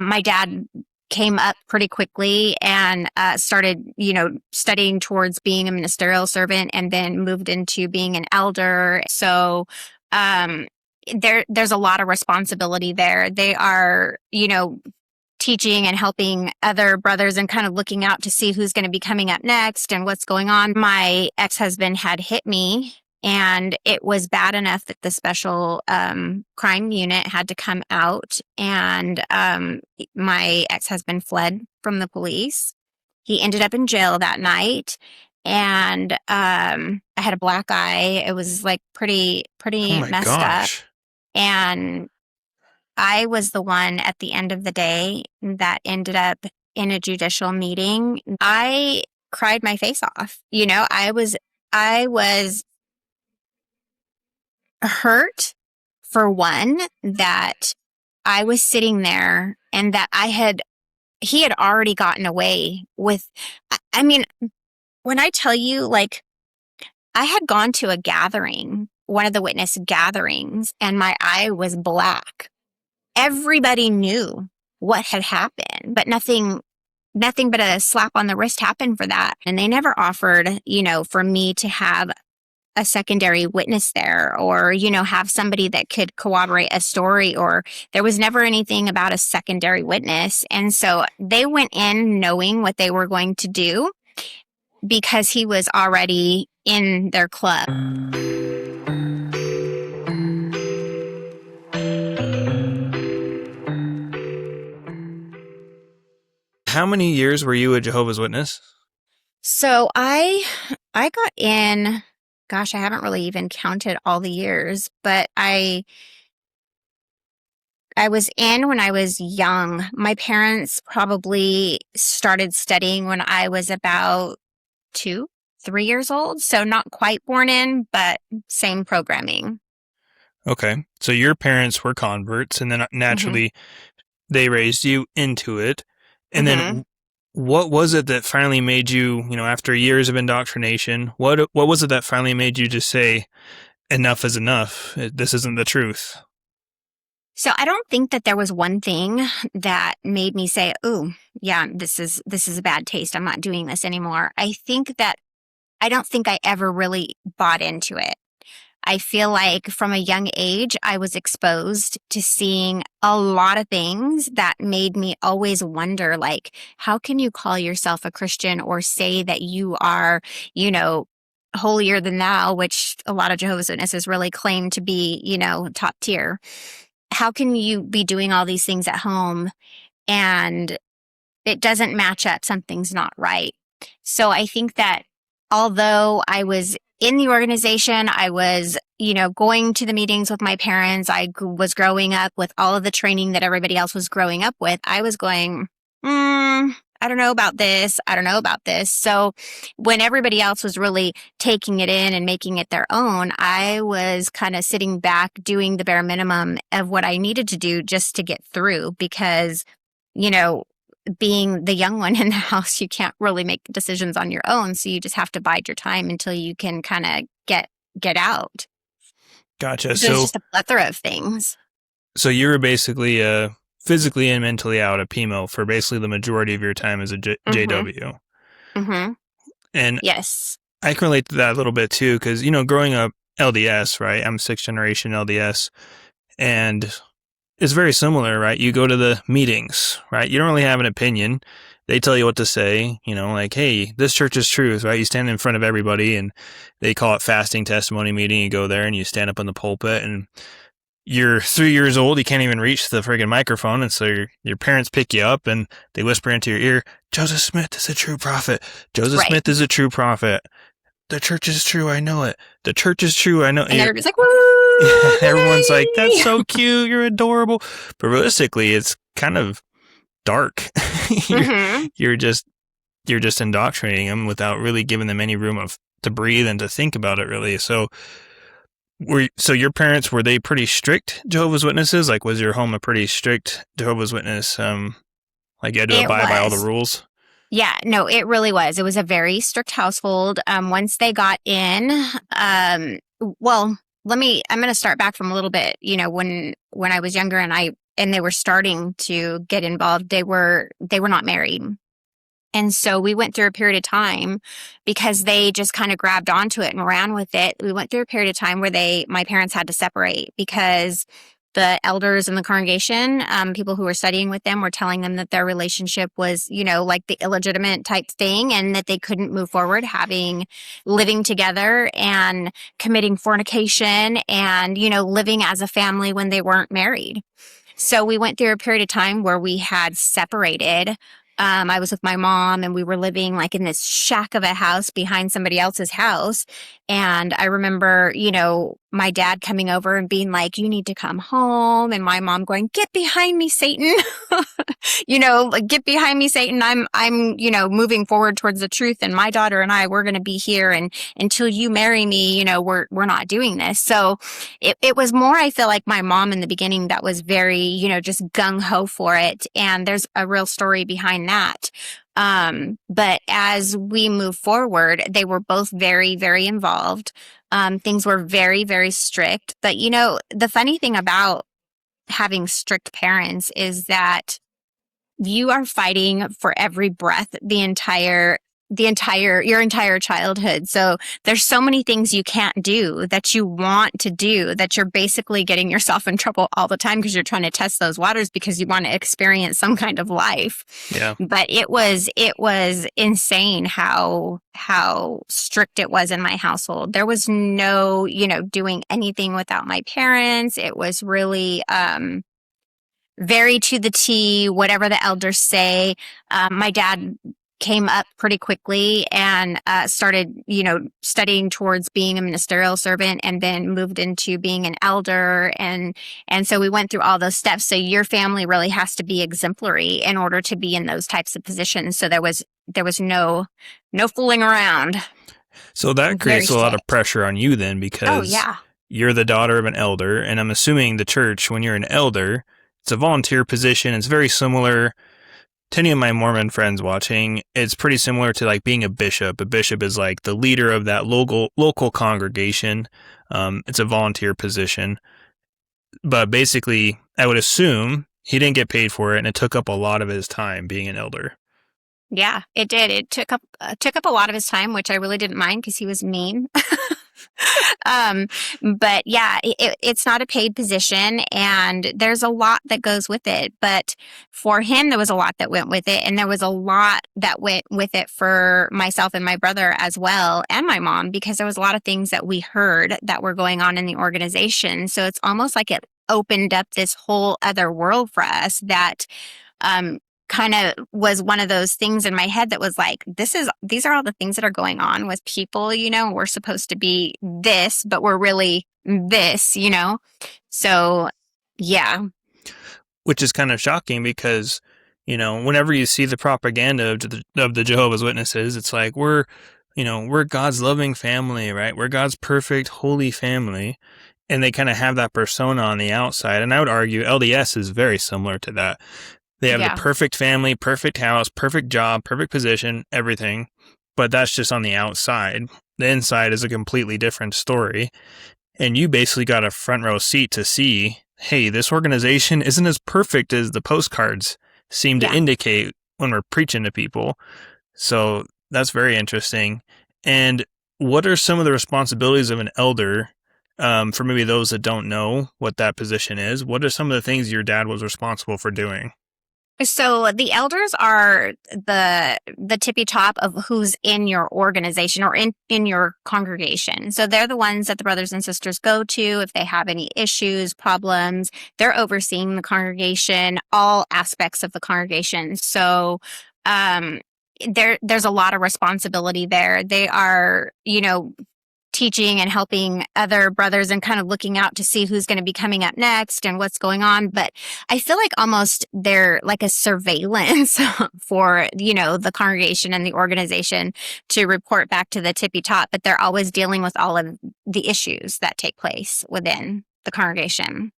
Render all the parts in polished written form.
My dad came up pretty quickly and started, studying towards being a ministerial servant, and then moved into being an elder. So there's a lot of responsibility there. They are, teaching and helping other brothers and kind of looking out to see who's going to be coming up next and what's going on. My ex-husband had hit me, and it was bad enough that the special crime unit had to come out, and my ex-husband fled from the police. He ended up in jail that night, and I had a black eye. It was like pretty Oh my messed gosh. up. And I was the one at the end of the day that ended up in a judicial meeting. I cried my face off. I was hurt, for one, that I was sitting there and that he had already gotten away with, I mean, when I tell you, like, I had gone to a gathering, one of the witness gatherings, and my eye was black. Everybody knew what had happened, but nothing but a slap on the wrist happened for that. And they never offered, for me to have a secondary witness there, or, have somebody that could corroborate a story, or there was never anything about a secondary witness. And so they went in knowing what they were going to do because he was already in their club. How many years were you a Jehovah's Witness? So I got in, gosh, I haven't really even counted all the years, but I was in when I was young. My parents probably started studying when I was about 2, 3 years old. So not quite born in, but same programming. Okay. So your parents were converts, and then naturally they raised you into it. And then what was it that finally made you, after years of indoctrination, what was it that finally made you just say, enough is enough? This isn't the truth. So I don't think that there was one thing that made me say, "Oh, yeah, this is a bad taste. I'm not doing this anymore." I don't think I ever really bought into it. I feel like from a young age, I was exposed to seeing a lot of things that made me always wonder, like, how can you call yourself a Christian or say that you are, holier than thou, which a lot of Jehovah's Witnesses really claim to be, top tier. How can you be doing all these things at home and it doesn't match up? Something's not right. So I think that although I was in the organization, I was, going to the meetings with my parents, I was growing up with all of the training that everybody else was growing up with, I was going, I don't know about this. I don't know about this. So when everybody else was really taking it in and making it their own, I was kind of sitting back doing the bare minimum of what I needed to do just to get through because, being the young one in the house, you can't really make decisions on your own. So you just have to bide your time until you can kind of get out. Gotcha. So it's just a plethora of things. So you were basically physically and mentally out of PMO for basically the majority of your time as a JW. Mm-hmm. And yes, I can relate to that a little bit too, because, growing up LDS, right? I'm 6th generation LDS, and it's very similar, right? You go to the meetings, right? You don't really have an opinion. They tell you what to say, like, hey, this church is truth, right? You stand in front of everybody and they call it fasting testimony meeting. You go there and you stand up in the pulpit and you're 3 years old. You can't even reach the friggin' microphone. And so your parents pick you up and they whisper into your ear, Joseph Smith is a true prophet. Joseph Smith is a true prophet. The church is true. I know it. The church is true. I know. And everybody's like, woo! Everyone's like, that's so cute. You're adorable. But realistically, it's kind of dark. You're just indoctrinating them without really giving them any room to breathe and to think about it, really. So your parents, were they pretty strict Jehovah's Witnesses? Like, was your home a pretty strict Jehovah's Witness? Like you had to abide by all the rules? Yeah, no, it really was. It was a very strict household. Once they got in, I'm going to start back from a little bit, when I was younger and I and they were starting to get involved, they were not married. And so we went through a period of time because they just kind of grabbed onto it and ran with it. We went through a period of time where my parents had to separate because the elders in the congregation, people who were studying with them, were telling them that their relationship was, like the illegitimate type thing, and that they couldn't move forward living together and committing fornication and, living as a family when they weren't married. So we went through a period of time where we had separated. I was with my mom, and we were living like in this shack of a house behind somebody else's house. And I remember, my dad coming over and being like, "You need to come home." And my mom going, "Get behind me, Satan." Like, "Get behind me, Satan. I'm, moving forward towards the truth. And my daughter and I, we're going to be here. And until you marry me, we're not doing this." So it was more, I feel like, my mom in the beginning that was very, just gung ho for it. And there's a real story behind that. But as we move forward, they were both very, very involved. Things were very, very strict. But, the funny thing about having strict parents is that you are fighting for every breath your entire childhood. So there's so many things you can't do that you want to do, that you're basically getting yourself in trouble all the time because you're trying to test those waters because you want to experience some kind of life. Yeah. But it was insane how strict it was in my household. There was no, doing anything without my parents. It was really, very to the T, whatever the elders say. My dad came up pretty quickly and started, studying towards being a ministerial servant, and then moved into being an elder. And so we went through all those steps. So your family really has to be exemplary in order to be in those types of positions. So there was no fooling around. So that creates a lot of pressure on you then, because you're the daughter of an elder. And I'm assuming the church, when you're an elder, it's a volunteer position. It's very similar to any of my Mormon friends watching. It's pretty similar to like being a bishop. A bishop is like the leader of that local congregation. It's a volunteer position. But basically, I would assume he didn't get paid for it, and it took up a lot of his time being an elder. Yeah, it did. It took up a lot of his time, which I really didn't mind because he was mean. But yeah, it's not a paid position, and there's a lot that goes with it. But for him, there was a lot that went with it, and there was a lot that went with it for myself and my brother as well, and my mom, because there was a lot of things that we heard that were going on in the organization. So it's almost like it opened up this whole other world for us that, kind of was one of those things in my head that was like, these are all the things that are going on with people, we're supposed to be this, but we're really this, So, yeah. Which is kind of shocking because, whenever you see the propaganda of the Jehovah's Witnesses, it's like, we're God's loving family, right? We're God's perfect, holy family. And they kind of have that persona on the outside. And I would argue LDS is very similar to that. They have the perfect family, perfect house, perfect job, perfect position, everything. But that's just on the outside. The inside is a completely different story. And you basically got a front row seat to see, hey, this organization isn't as perfect as the postcards seem to indicate when we're preaching to people. So that's very interesting. And what are some of the responsibilities of an elder, for maybe those that don't know what that position is? What are some of the things your dad was responsible for doing? So the elders are the tippy top of who's in your organization or in your congregation. So they're the ones that the brothers and sisters go to if they have any issues, problems. They're overseeing the congregation, all aspects of the congregation. So there's a lot of responsibility there. They are, teaching and helping other brothers and kind of looking out to see who's going to be coming up next and what's going on. But I feel like almost they're like a surveillance for, the congregation and the organization to report back to the tippy top, but they're always dealing with all of the issues that take place within the congregation.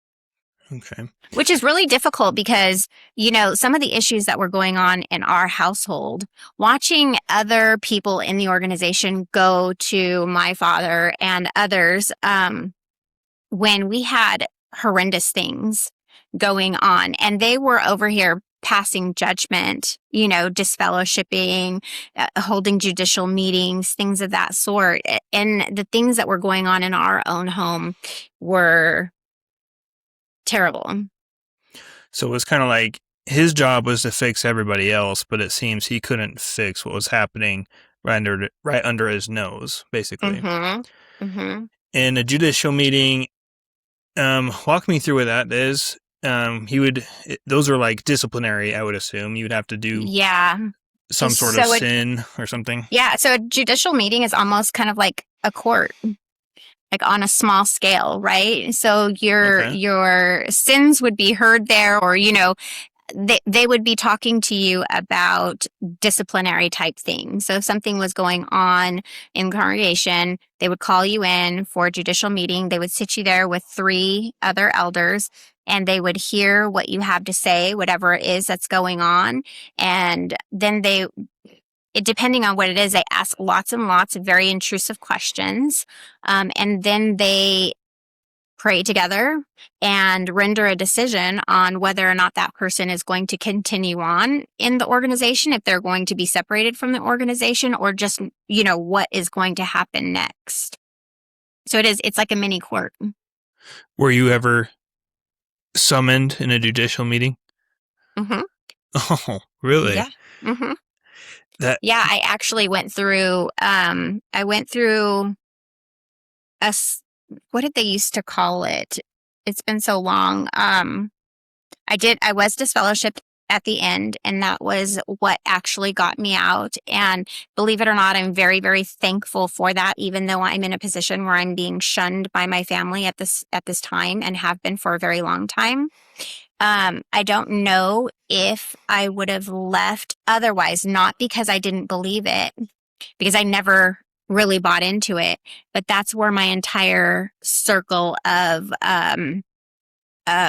Okay. Which is really difficult because, some of the issues that were going on in our household, watching other people in the organization go to my father and others, when we had horrendous things going on. And they were over here passing judgment, disfellowshipping, holding judicial meetings, things of that sort. And the things that were going on in our own home were terrible. So it was kind of like his job was to fix everybody else, but it seems he couldn't fix what was happening right under his nose, basically. Mm-hmm. Mm-hmm. In a judicial meeting, walk me through what that is. Those are like disciplinary, I would assume. You would have to do some sort of sin or something. Yeah. So a judicial meeting is almost kind of like a court, like on a small scale, right? So your sins would be heard there, or, they would be talking to you about disciplinary type things. So if something was going on in congregation, they would call you in for a judicial meeting. They would sit you there with 3 other elders, and they would hear what you have to say, whatever it is that's going on. And then depending on what it is, they ask lots and lots of very intrusive questions. And then they pray together and render a decision on whether or not that person is going to continue on in the organization, if they're going to be separated from the organization, or just, what is going to happen next. So it's like a mini court. Were you ever summoned in a judicial meeting? Mm-hmm. Oh, really? Yeah. Mm-hmm. I actually went through, what did they used to call it? It's been so long. I was disfellowshipped at the end, and that was what actually got me out. And believe it or not, I'm very, very thankful for that, even though I'm in a position where I'm being shunned by my family at this time, and have been for a very long time. I don't know if I would have left otherwise, not because I didn't believe it, because I never really bought into it, but that's where my entire circle of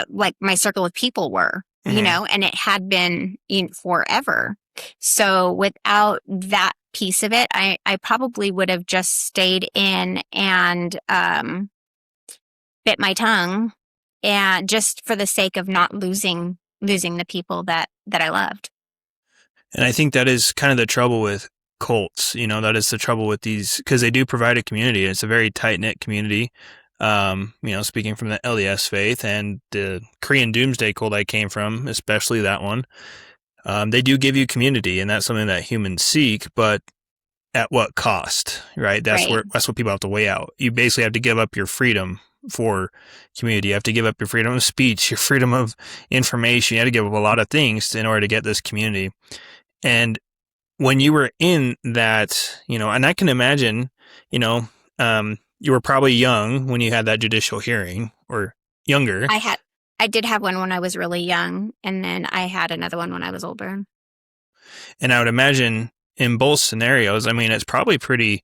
like my circle of people were, and it had been forever. So without that piece of it, I probably would have just stayed in and bit my tongue, and just for the sake of not losing the people that I loved. And I think that is kind of the trouble with cults. That is the trouble with these, because they do provide a community. It's a very tight-knit community. Speaking from the LDS faith and the Korean Doomsday cult I came from, especially that one, they do give you community, and that's something that humans seek, but at what cost, right? That's what people have to weigh out. You basically have to give up your freedom for community. You have to give up your freedom of speech, your freedom of information. You have to give up a lot of things in order to get this community. And when you were in that, and I can imagine, you were probably young when you had that judicial hearing, or younger. I did have one when I was really young, and then I had another one when I was older. And I would imagine in both scenarios, it's probably pretty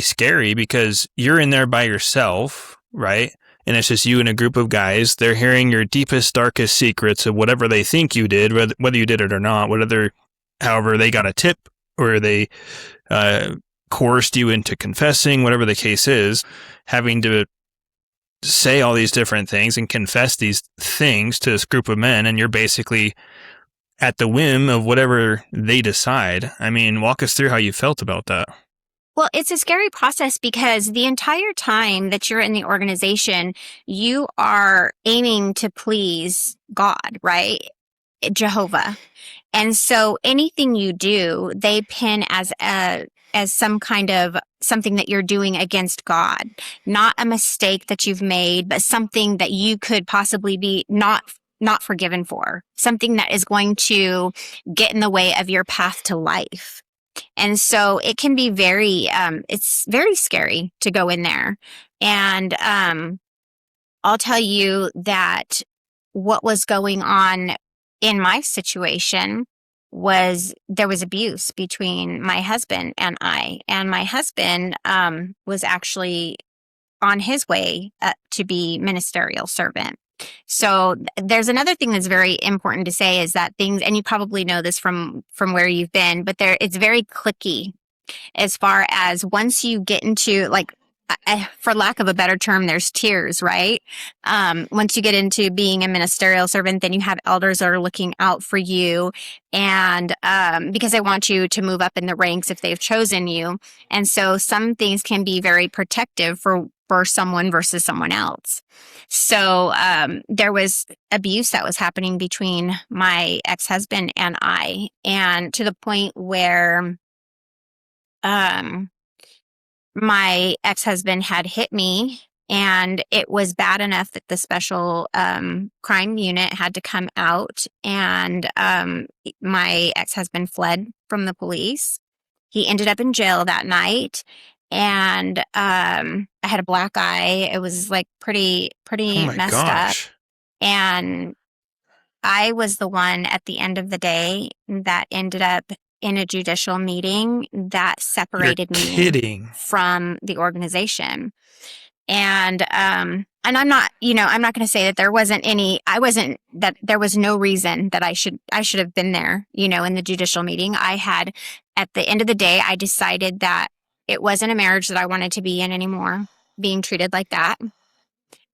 scary, because you're in there by yourself, right? And it's just you and a group of guys. They're hearing your deepest, darkest secrets of whatever they think you did, whether you did it or not, however they got a tip, or they coerced you into confessing, whatever the case is, having to say all these different things and confess these things to this group of men, and you're basically at the whim of whatever they decide. Walk us through how you felt about that. Well, it's a scary process, because the entire time that you're in the organization, you are aiming to please God, right? Jehovah. And so anything you do, they pin as some kind of something that you're doing against God, not a mistake that you've made, but something that you could possibly be not forgiven for, something that is going to get in the way of your path to life. And so it can be it's very scary to go in there. And I'll tell you that what was going on in my situation was there was abuse between my husband and I. And my husband was actually on his way to be ministerial servant. So there's another thing that's very important to say, is that things, and you probably know this from where you've been, but it's very cliquey as far as once you get into, like, for lack of a better term, there's tiers, right? Once you get into being a ministerial servant, then you have elders that are looking out for you, and because they want you to move up in the ranks if they've chosen you. And so some things can be very protective for someone versus someone else. So there was abuse that was happening between my ex-husband and I, and to the point where my ex-husband had hit me, and it was bad enough that the special crime unit had to come out, and my ex-husband fled from the police. He ended up in jail that night, and I had a black eye. It was like pretty Oh my messed gosh. up. And I was the one at the end of the day that ended up in a judicial meeting that separated You're me kidding. from the organization. And I'm not, I'm not going to say that there was no reason that I should have been there, in the judicial meeting. At the end of the day, I decided that it wasn't a marriage that I wanted to be in anymore, being treated like that.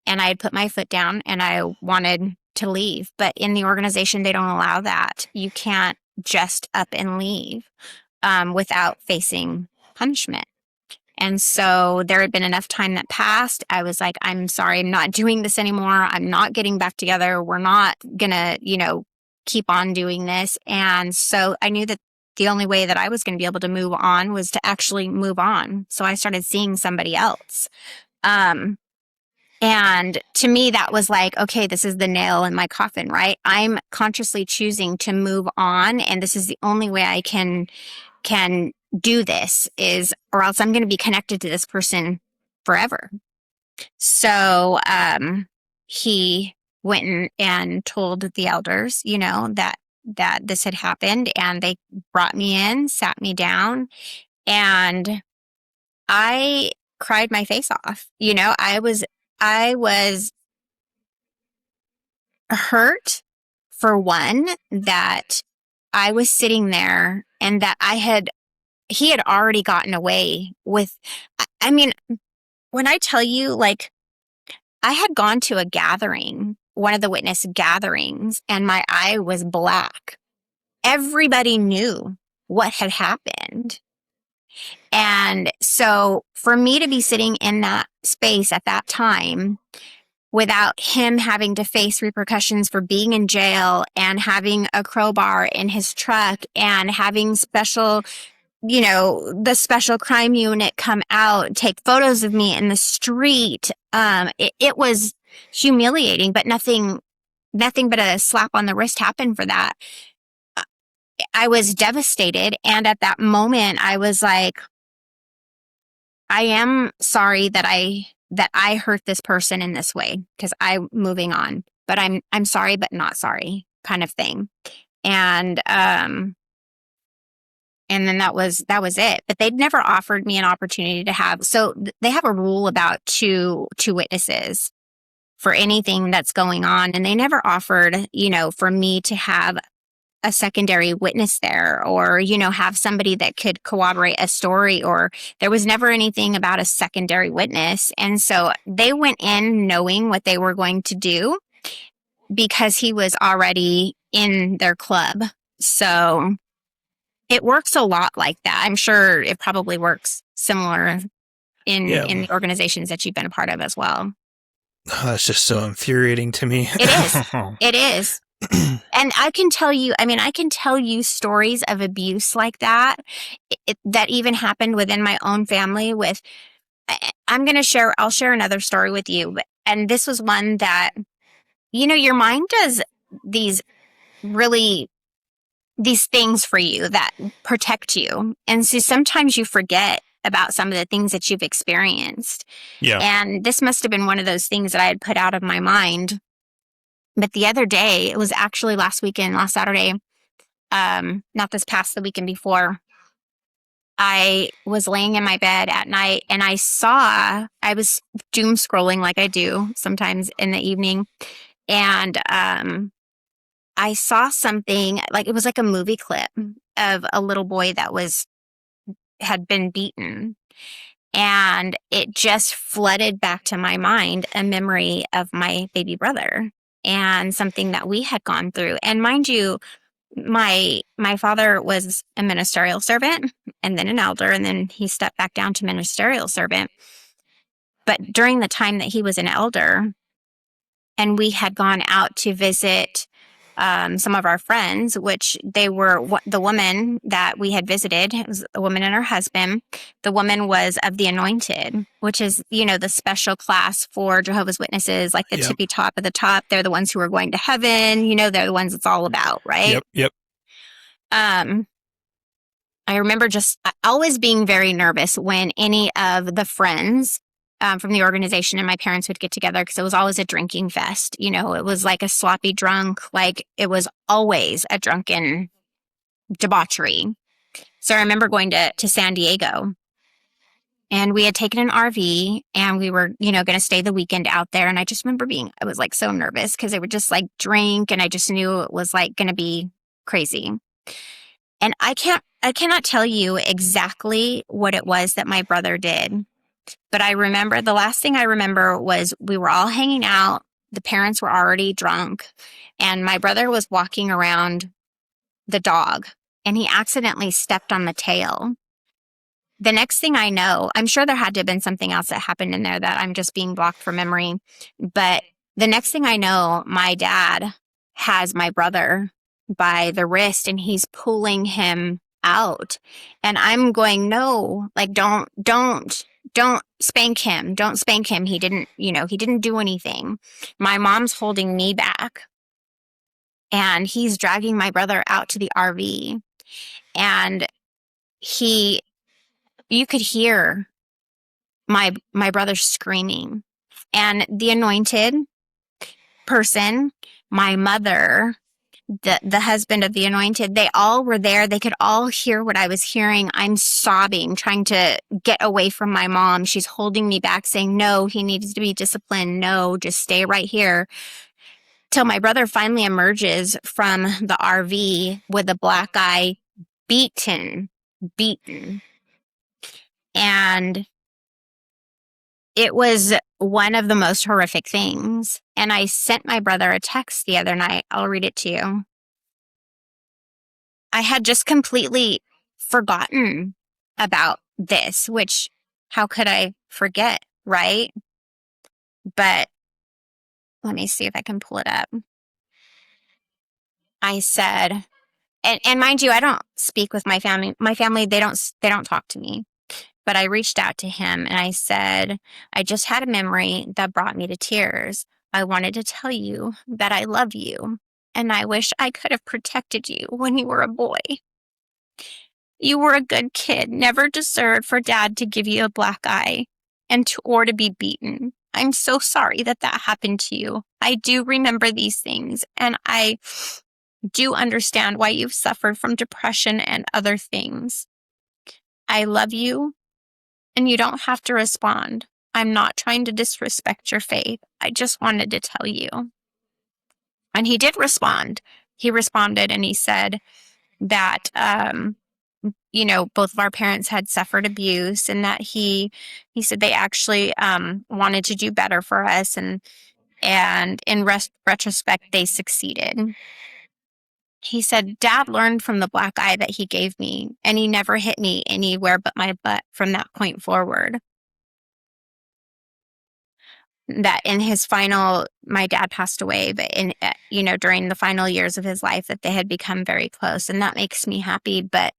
And I had put my foot down and I wanted to leave. But in the organization, they don't allow that. You can't just up and leave without facing punishment. And so there had been enough time that passed. I was like, I'm sorry, I'm not doing this anymore. I'm not getting back together. We're not going to, keep on doing this. And so I knew that the only way that I was going to be able to move on was to actually move on. So I started seeing somebody else. And to me, that was like, okay, this is the nail in my coffin, right? I'm consciously choosing to move on. And this is the only way I can do this or else I'm going to be connected to this person forever. So, he went and told the elders, that this had happened, and they brought me in, sat me down, and I cried my face off. I was hurt, for one, that I was sitting there and that he had already gotten away with, I mean, when I tell you, like, I had gone to a gathering, one of the witness gatherings, and my eye was black. Everybody knew what had happened. And so for me to be sitting in that space at that time without him having to face repercussions for being in jail and having a crowbar in his truck and having the special crime unit come out, take photos of me in the street. It was humiliating, but nothing but a slap on the wrist happened for that. I was devastated. And at that moment, I was like, I am sorry that I hurt this person in this way, because I'm moving on, but I'm sorry, but not sorry, kind of thing. And then that was it. But they'd never offered me an opportunity to they have a rule about two witnesses for anything that's going on. And they never offered, for me to have a secondary witness there, or, have somebody that could corroborate a story, or there was never anything about a secondary witness. And so they went in knowing what they were going to do because he was already in their club. So it works a lot like that. I'm sure it probably works similar in the organizations that you've been a part of as well. Oh, that's just so infuriating to me. It is. It is. And I can tell you stories of abuse like that, that even happened within my own family I'll share another story with you. And this was one that, your mind does these things for you that protect you. And so sometimes you forget about some of the things that you've experienced. Yeah. And this must have been one of those things that I had put out of my mind. But the other day, it was actually last Saturday, not the weekend before, I was laying in my bed at night and I was doom scrolling like I do sometimes in the evening. And I saw something, like it was like a movie clip of a little boy that had been beaten. And it just flooded back to my mind a memory of my baby brother and something that we had gone through. And mind you, my father was a ministerial servant and then an elder, and then he stepped back down to ministerial servant. But during the time that he was an elder, and we had gone out to visit some of our friends, which they were the woman that we had visited. It was a woman and her husband. The woman was of the anointed, which is, the special class for Jehovah's Witnesses, like the Yep. tippy top of the top. They're the ones who are going to heaven. They're the ones it's all about, right? Yep. I remember just always being very nervous when any of the friends from the organization and my parents would get together, because it was always a drinking fest. It was like a sloppy drunk, like it was always a drunken debauchery. So I remember going to San Diego, and we had taken an RV, and we were, going to stay the weekend out there. And I just remember I was like so nervous because they would just like drink, and I just knew it was like going to be crazy. And I cannot tell you exactly what it was that my brother did. But I remember, the last thing I remember was we were all hanging out. The parents were already drunk, and my brother was walking around the dog, and he accidentally stepped on the tail. The next thing I know, I'm sure there had to have been something else that happened in there that I'm just being blocked from memory. But the next thing I know, my dad has my brother by the wrist, and he's pulling him out. And I'm going, no, like, don't spank him. Don't spank him. He didn't do anything. My mom's holding me back, and he's dragging my brother out to the RV, and you could hear my brother screaming, and the anointed person, my mother, the husband of the anointed, they all were there. They could all hear what I was hearing. I'm sobbing, trying to get away from my mom. She's holding me back, saying, no, he needs to be disciplined. No, just stay right here. Till my brother finally emerges from the RV with a black eye, beaten. And it was one of the most horrific things. And I sent my brother a text the other night. I'll read it to you. I had just completely forgotten about this, which how could I forget, right? But let me see if I can pull it up. I said, and mind you, I don't speak with my family. My family, they don't talk to me. But I reached out to him and I said, I just had a memory that brought me to tears. I wanted to tell you that I love you, and I wish I could have protected you when you were a boy. You were a good kid, never deserved for Dad to give you a black eye or to be beaten. I'm so sorry that happened to you. I do remember these things, and I do understand why you've suffered from depression and other things. I love you. And you don't have to respond. I'm not trying to disrespect your faith. I just wanted to tell you. And he did respond. He responded and he said that, both of our parents had suffered abuse, and that he said they actually wanted to do better for us. And in retrospect, they succeeded. He said, Dad learned from the black eye that he gave me, and he never hit me anywhere but my butt from that point forward. That in his my dad passed away, but during the final years of his life, that they had become very close, and that makes me happy. But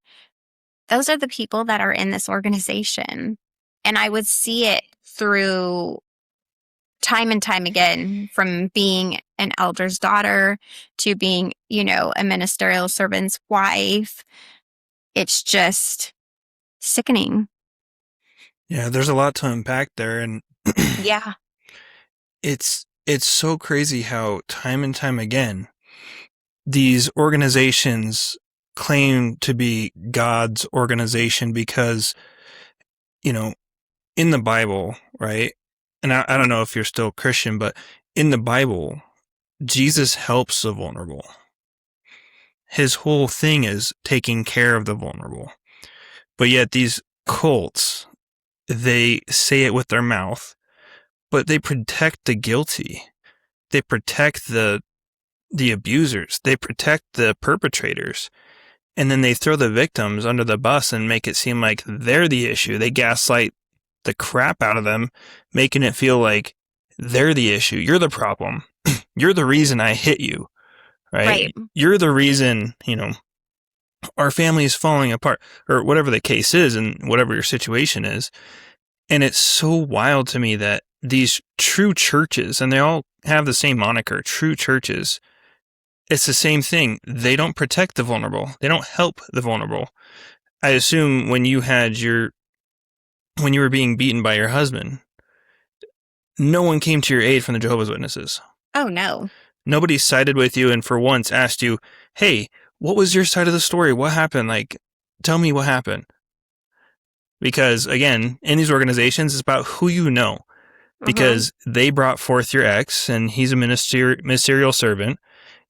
those are the people that are in this organization. And I would see it through time and time again, from being an elder's daughter to being, a ministerial servant's wife. It's just sickening. Yeah, there's a lot to unpack there, and yeah, it's so crazy how time and time again these organizations claim to be God's organization because, in the Bible, right? And I don't know if you're still Christian, but in the Bible, Jesus helps the vulnerable. His whole thing is taking care of the vulnerable. But yet these cults, they say it with their mouth, but they protect the guilty. They protect the abusers. They protect the perpetrators. And then they throw the victims under the bus and make it seem like they're the issue. They gaslight the crap out of them, making it feel like they're the issue. You're the problem. You're the reason I hit you, right? You're the reason, our family is falling apart, or whatever the case is and whatever your situation is. And it's so wild to me that these true churches, and they all have the same moniker, true churches, it's the same thing. They don't protect the vulnerable. They don't help the vulnerable. I assume when you were being beaten by your husband, no one came to your aid from the Jehovah's Witnesses. Oh, no. Nobody sided with you and for once asked you, hey, what was your side of the story? What happened? Like, tell me what happened. Because, again, in these organizations, it's about who you know. Because they brought forth your ex, and he's a ministerial servant.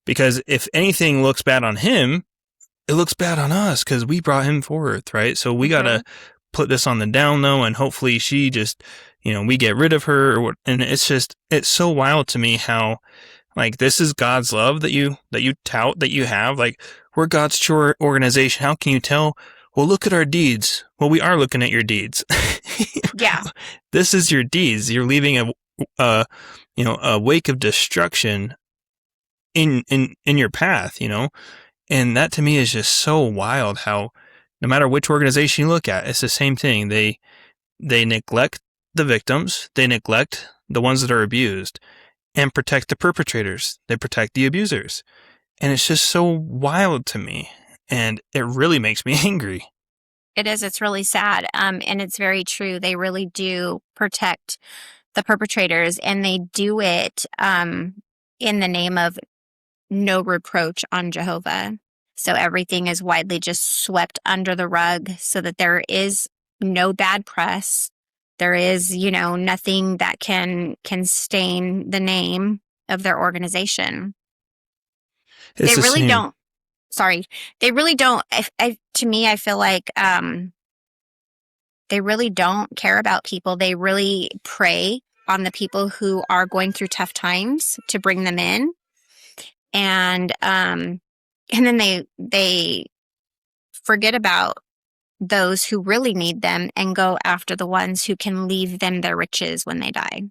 Because if anything looks bad on him, it looks bad on us because we brought him forth, right? So we got to put this on the down low, and hopefully she just, we get rid of her. And it's so wild to me how, like, this is God's love that you tout, that you have. Like, we're God's true organization. How can you tell? Well, look at our deeds. Well, we are looking at your deeds. Yeah. This is your deeds. You're leaving a wake of destruction in your path, and that to me is just so wild how no matter which organization you look at, it's the same thing. They neglect the victims, they neglect the ones that are abused, and protect the perpetrators. They protect the abusers. And it's just so wild to me, and it really makes me angry. It is. It's really sad. And it's very true. They really do protect the perpetrators, and they do it in the name of no reproach on Jehovah. So everything is widely just swept under the rug so that there is no bad press. There is, nothing that can stain the name of their organization. They really don't. Sorry. They really don't. To me, I feel like they really don't care about people. They really prey on the people who are going through tough times to bring them in. And then they forget about those who really need them and go after the ones who can leave them their riches when they die.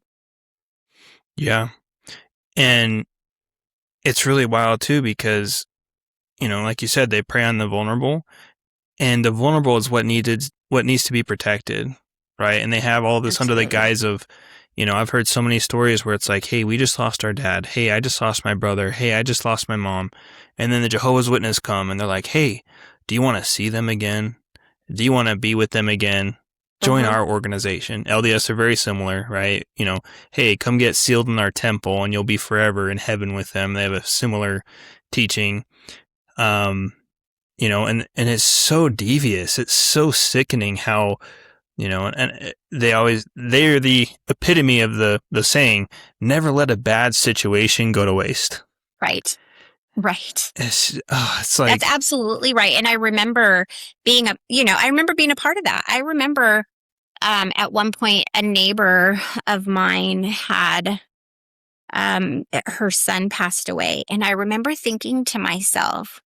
Yeah. And it's really wild too, because, like you said, they prey on the vulnerable, and the vulnerable is what needs to be protected. Right. And they have all this under the guise of, I've heard so many stories where it's like, hey, we just lost our dad. Hey, I just lost my brother. Hey, I just lost my mom. And then the Jehovah's Witness come and they're like, hey, do you want to see them again? Do you want to be with them again? Join our organization. LDS are very similar, right? Hey, come get sealed in our temple and you'll be forever in heaven with them. They have a similar teaching. And it's so devious. It's so sickening how, and they're the epitome of the saying, never let a bad situation go to waste. Right. It's like, that's absolutely right. And I remember being a part of that. I remember at one point a neighbor of mine had her son passed away, and I remember thinking to myself,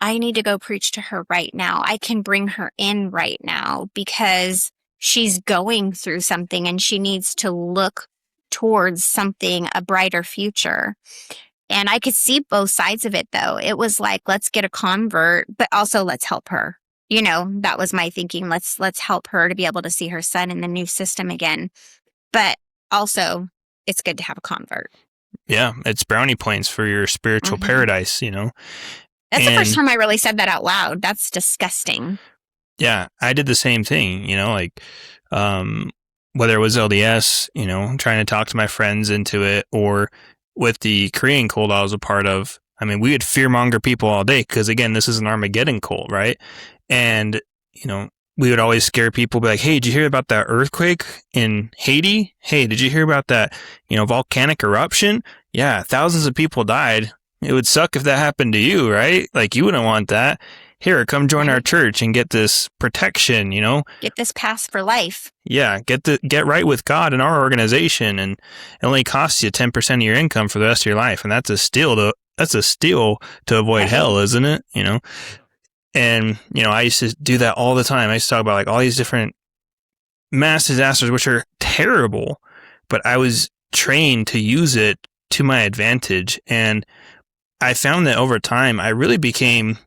I need to go preach to her right now. I can bring her in right now because she's going through something and she needs to look towards something, a brighter future. And I could see both sides of it, though. It was like, let's get a convert, but also let's help her. That was my thinking. Let's help her to be able to see her son in the new system again. But also, it's good to have a convert. Yeah, it's brownie points for your spiritual paradise, That's the first time I really said that out loud. That's disgusting. Yeah, I did the same thing, whether it was LDS, trying to talk to my friends into it, or with the Korean cult I was a part of. I mean, we would fearmonger people all day because, again, this is an Armageddon cult, right? And, we would always scare people, be like, hey, did you hear about that earthquake in Haiti? Hey, did you hear about that, volcanic eruption? Yeah, thousands of people died. It would suck if that happened to you, right? Like, you wouldn't want that. here, come join our Right. church and get this protection, you know? Get this pass for life. Yeah, get right with God in our organization, and it only costs you 10% of your income for the rest of your life, and that's a steal to avoid Right. hell, isn't it? You know? And, you know, I used to do that all the time. I used to talk about like all these different mass disasters, which are terrible, but I was trained to use it to my advantage. And I found that over time, I really became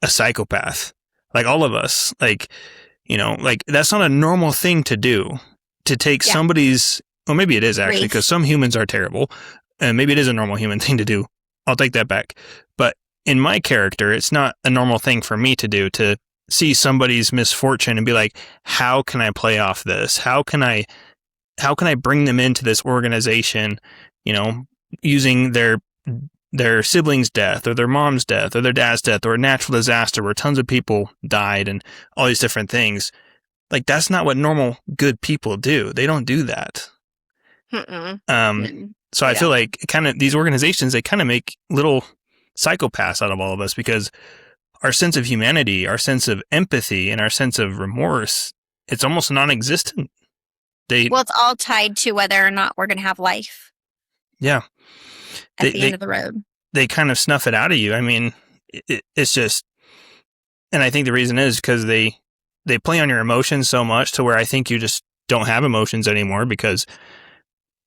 a psychopath. Like all of us, like, you know, like that's not a normal thing to do, to take Yeah. somebody's, well, maybe it is actually, Grief. because some humans are terrible, and maybe it is a normal human thing to do. I'll take that back. But in my character, it's not a normal thing for me to do, to see somebody's misfortune and be like, how can I play off this? How can I bring them into this organization, you know, using their sibling's death or their mom's death or their dad's death or a natural disaster where tons of people died and all these different things. Like, that's not what normal good people do. They don't do that. So I feel like kind of these organizations, they kind of make little psychopaths out of all of us, because our sense of humanity, our sense of empathy, and our sense of remorse, it's almost non-existent. Well, it's all tied to whether or not we're going to have life. Yeah. At the end of the road. They kind of snuff it out of you. I mean, it's just, and I think the reason is because they play on your emotions so much to where I think you just don't have emotions anymore, because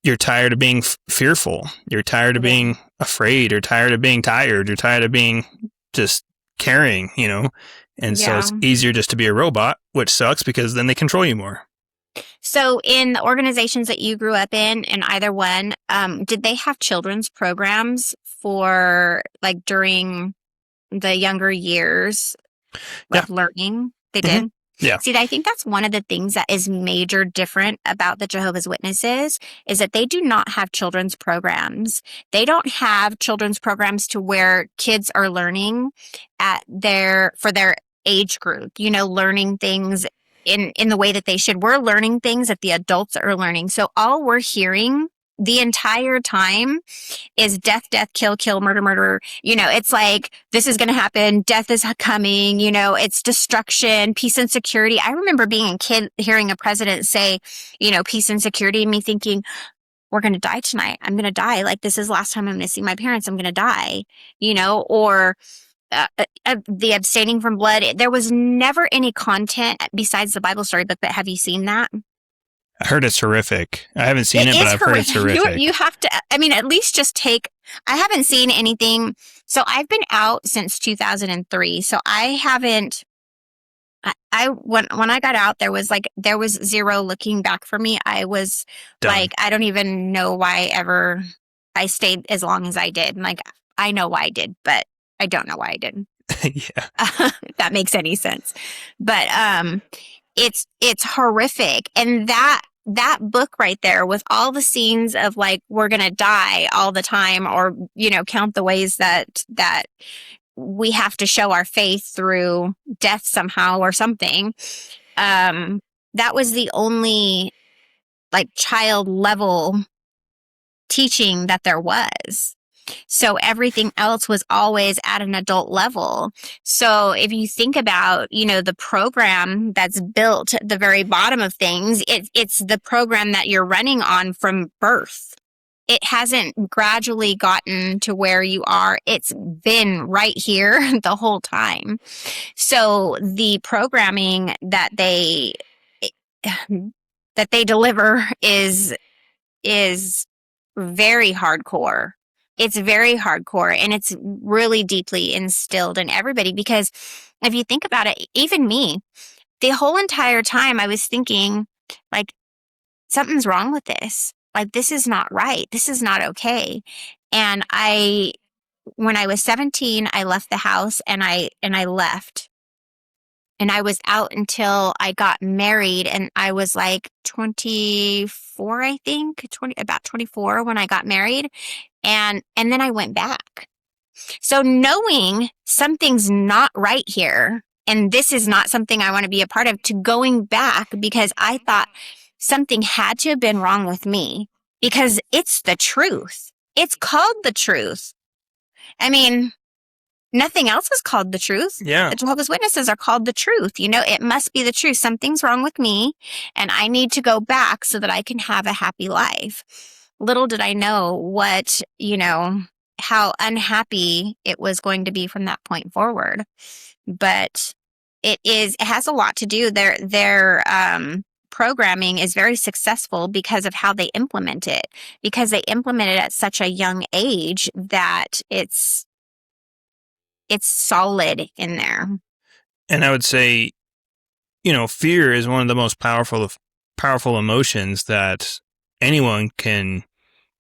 you're tired of being fearful. You're tired of being afraid. You're tired of being tired. You're tired of being just caring, you know? And so it's easier just to be a robot, which sucks because then they control you more. So in the organizations that you grew up in either one, did they have children's programs for like during the younger years of learning? They did? Yeah. See, I think that's one of the things that is major different about the Jehovah's Witnesses is that they do not have children's programs. They don't have children's programs to where kids are learning for their age group, you know, learning things in the way that they should. We're learning things that the adults are learning. So all we're hearing the entire time is death, kill, murder. You know, it's like, this is going to happen. Death is coming. You know, it's destruction, peace and security. I remember being a kid hearing a president say, you know, peace and security, and me thinking, we're going to die tonight. I'm going to die. Like, this is the last time I'm going to see my parents. I'm going to die, you know, or the abstaining from blood. There was never any content besides the Bible story book, but have you seen that? I heard it's horrific. I haven't seen it, but I've heard it's horrific. You have to, I mean, at least just I haven't seen anything. So I've been out since 2003. So I haven't, when I got out, there was zero looking back for me. I was done. Like, I don't even know why I stayed as long as I did. Like, I know why I did, but I don't know why I didn't. Yeah. If that makes any sense. But, it's horrific. And that book right there with all the scenes of like, we're going to die all the time, or, you know, count the ways that we have to show our faith through death somehow or something. That was the only like child level teaching that there was. So everything else was always at an adult level. So if you think about, you know, the program that's built at the very bottom of things, it's the program that you're running on from birth. It hasn't gradually gotten to where you are. It's been right here the whole time. So the programming that they deliver is very hardcore. It's very hardcore, and it's really deeply instilled in everybody, because if you think about it, even me, the whole entire time I was thinking, like, something's wrong with this. Like, this is not right. This is not okay. And when I was 17, I left the house and I left. And I was out until I got married, and I was like 24, I think, about 24 when I got married. And then I went back. So knowing something's not right here, and this is not something I want to be a part of, to going back because I thought something had to have been wrong with me, because it's the truth. It's called the truth. I mean, Nothing else is called the truth. Yeah. The Jehovah's Witnesses are called the truth. It must be the truth. Something's wrong with me, and I need to go back so that I can have a happy life. Little did I know how unhappy it was going to be from that point forward. But it has a lot to do. Their programming is very successful because of how they implement it, because they implement it at such a young age that it's solid in there. And I would say, fear is one of the most powerful emotions that anyone can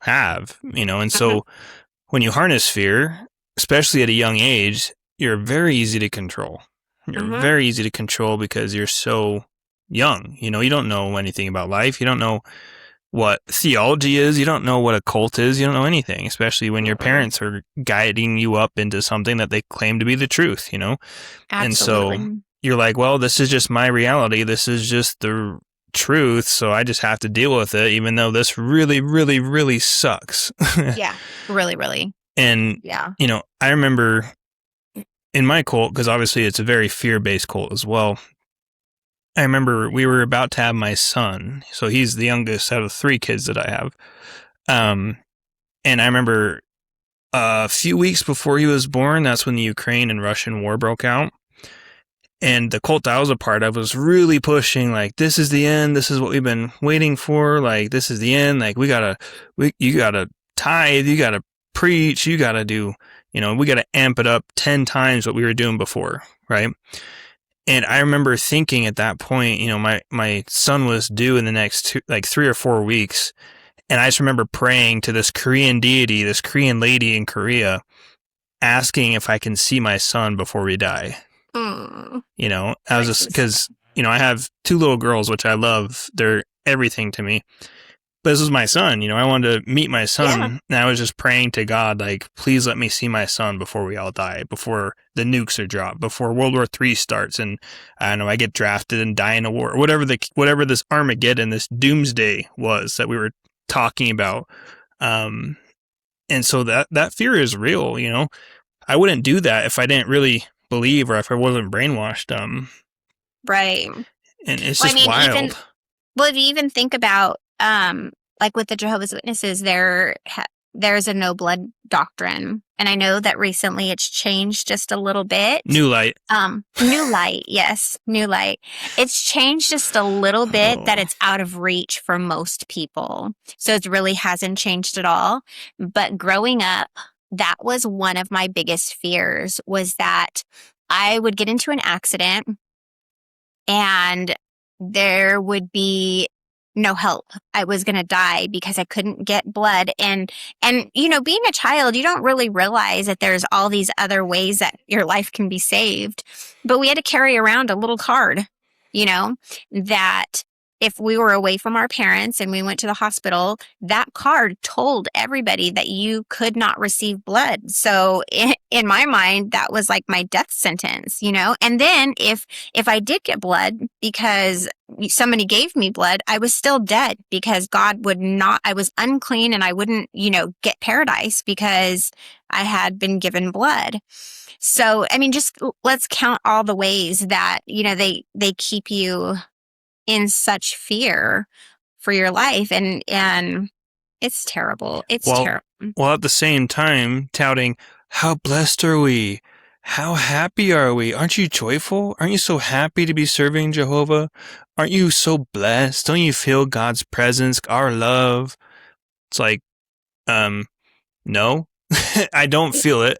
have, and so when you harness fear, especially at a young age, you're very easy to control. You're very easy to control because you're so young. You don't know anything about life. You don't know what theology is. You don't know what a cult is. You don't know anything, especially when your parents are guiding you up into something that they claim to be the truth, Absolutely. And so you're like, well, this is just my reality. This is just the truth. So I just have to deal with it, even though this really, really, really sucks. Yeah, really, really. And, yeah. I remember in my cult, because obviously it's a very fear-based cult as well, I remember we were about to have my son. So he's the youngest out of 3 kids that I have. And I remember a few weeks before he was born, that's when the Ukraine and Russian war broke out. And the cult I was a part of was really pushing, like, this is the end. This is what we've been waiting for. Like, this is the end. Like, you gotta tithe. You gotta preach. You gotta do, we gotta amp it up 10 times what we were doing before. Right. And I remember thinking at that point, my son was due in the next 3 or 4 weeks. And I just remember praying to this Korean deity, this Korean lady in Korea, asking if I can see my son before we die. I was just, because, I have 2 little girls, which I love. They're everything to me. But this was my son, I wanted to meet my son. Yeah. And I was just praying to God, like, please let me see my son before we all die, before the nukes are dropped, before World War III starts. And I don't know, I get drafted and die in a war, or whatever this Armageddon, this doomsday was that we were talking about. And so that fear is real, I wouldn't do that if I didn't really believe, or if I wasn't brainwashed. Right. And it's just wild. If you even think about, like with the Jehovah's Witnesses, there's a no blood doctrine. And I know that recently it's changed just a little bit. New light. New light. Yes. New light. It's changed just a little bit that it's out of reach for most people. So it really hasn't changed at all. But growing up, that was one of my biggest fears, was that I would get into an accident and there would be no help. I was going to die because I couldn't get blood. And being a child, you don't really realize that there's all these other ways that your life can be saved. But we had to carry around a little card, that if we were away from our parents and we went to the hospital, that card told everybody that you could not receive blood. So in my mind, that was like my death sentence, And then if I did get blood because somebody gave me blood, I was still dead, because God would not, I was unclean and I wouldn't, get paradise because I had been given blood. So, just let's count all the ways that, they keep you in such fear for your life. And it's terrible. It's terrible. Well, at the same time, touting, how blessed are we? How happy are we? Aren't you joyful? Aren't you so happy to be serving Jehovah? Aren't you so blessed? Don't you feel God's presence, our love? It's like, no, I don't feel it.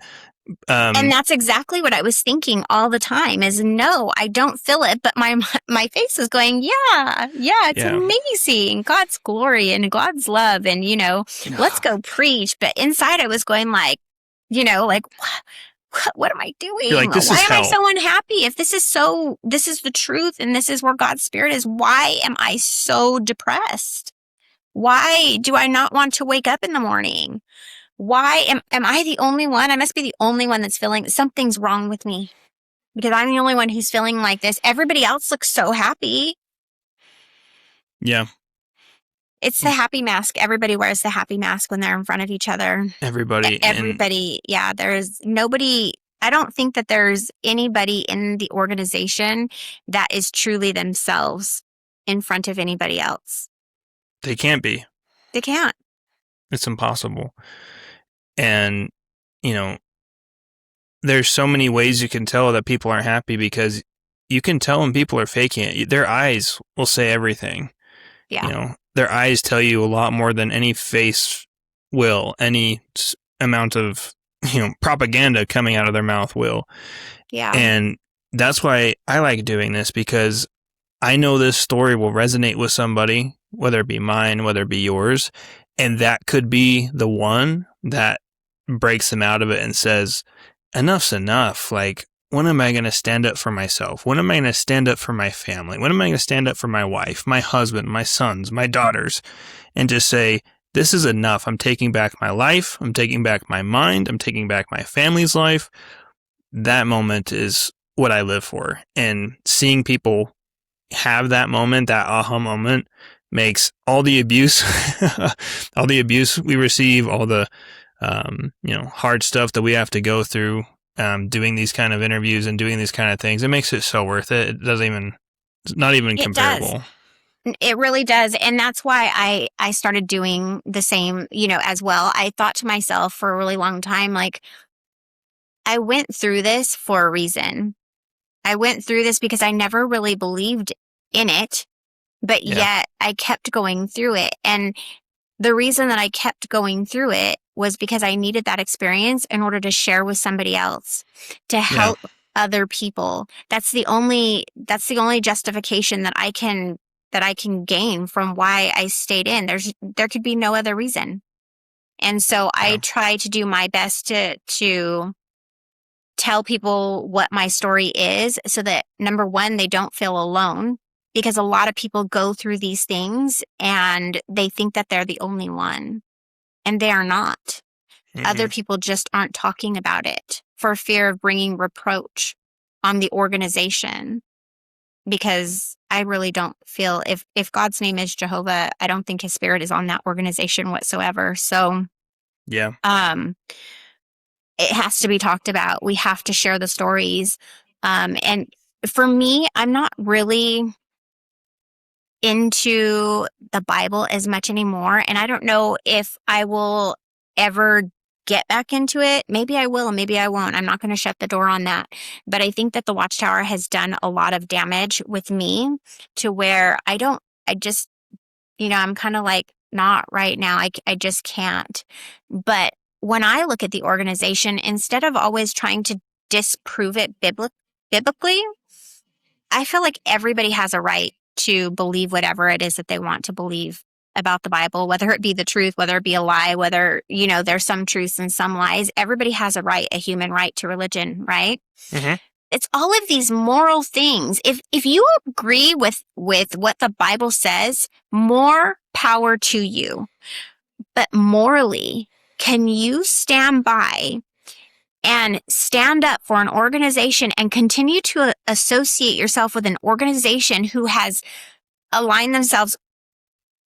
And that's exactly what I was thinking all the time, is no, I don't feel it. But my face is going, it's amazing. God's glory and God's love. And, let's go preach. But inside I was going like, what am I doing? Like, why am I so unhappy? If this is the truth and this is where God's Spirit is, why am I so depressed? Why do I not want to wake up in the morning? Why am I the only one? I must be the only one that's feeling something's wrong with me, because I'm the only one who's feeling like this. Everybody else looks so happy. Yeah. It's the happy mask. Everybody wears the happy mask when they're in front of each other. Everybody. Yeah. There's nobody I don't think that there's anybody in the organization that is truly themselves in front of anybody else. They can't be. They can't. It's impossible. And, you know, there's so many ways you can tell that people aren't happy, because you can tell when people are faking it. Their eyes will say everything. Yeah. You know, their eyes tell you a lot more than any face will, any amount of, propaganda coming out of their mouth will. Yeah. And that's why I like doing this, because I know this story will resonate with somebody, whether it be mine, whether it be yours. And that could be the one that breaks them out of it and says, enough's enough. Like, when am I going to stand up for myself? When am I going to stand up for my family? When am I going to stand up for my wife, my husband, my sons, my daughters, and just say, this is enough. I'm taking back my life. I'm taking back my mind. I'm taking back my family's life. That moment is what I live for. And seeing people have that moment, that aha moment, makes all the abuse, all the abuse we receive, all the, hard stuff that we have to go through, doing these kind of interviews and doing these kind of things. It makes it so worth it. It's not even comparable. Does. It really does. And that's why I started doing the same, as well. I thought to myself for a really long time, like, I went through this for a reason. I went through this because I never really believed in it, but yet I kept going through it. And the reason that I kept going through it was because I needed that experience in order to share with somebody else, to help other people. That's the only justification that I can gain from why I stayed in. There could be no other reason. And so I try to do my best to tell people what my story is, so that, number one, they don't feel alone, because a lot of people go through these things and they think that they're the only one, and they are not. Mm-hmm. Other people just aren't talking about it for fear of bringing reproach on the organization. Because I really don't feel, if God's name is Jehovah, I don't think his spirit is on that organization whatsoever. So, it has to be talked about. We have to share the stories. And for me, I'm not really into the Bible as much anymore. And I don't know if I will ever get back into it. Maybe I will, maybe I won't. I'm not going to shut the door on that. But I think that the Watchtower has done a lot of damage with me, to where I'm kind of like, not right now. I just can't. But when I look at the organization, instead of always trying to disprove it biblically, I feel like everybody has a right to believe whatever it is that they want to believe about the Bible, whether it be the truth, whether it be a lie, whether, there's some truths and some lies. Everybody has a human right to religion, right? Mm-hmm. It's all of these moral things. If you agree with what the Bible says, more power to you. But morally, can you stand by and stand up for an organization and continue to associate yourself with an organization who has aligned themselves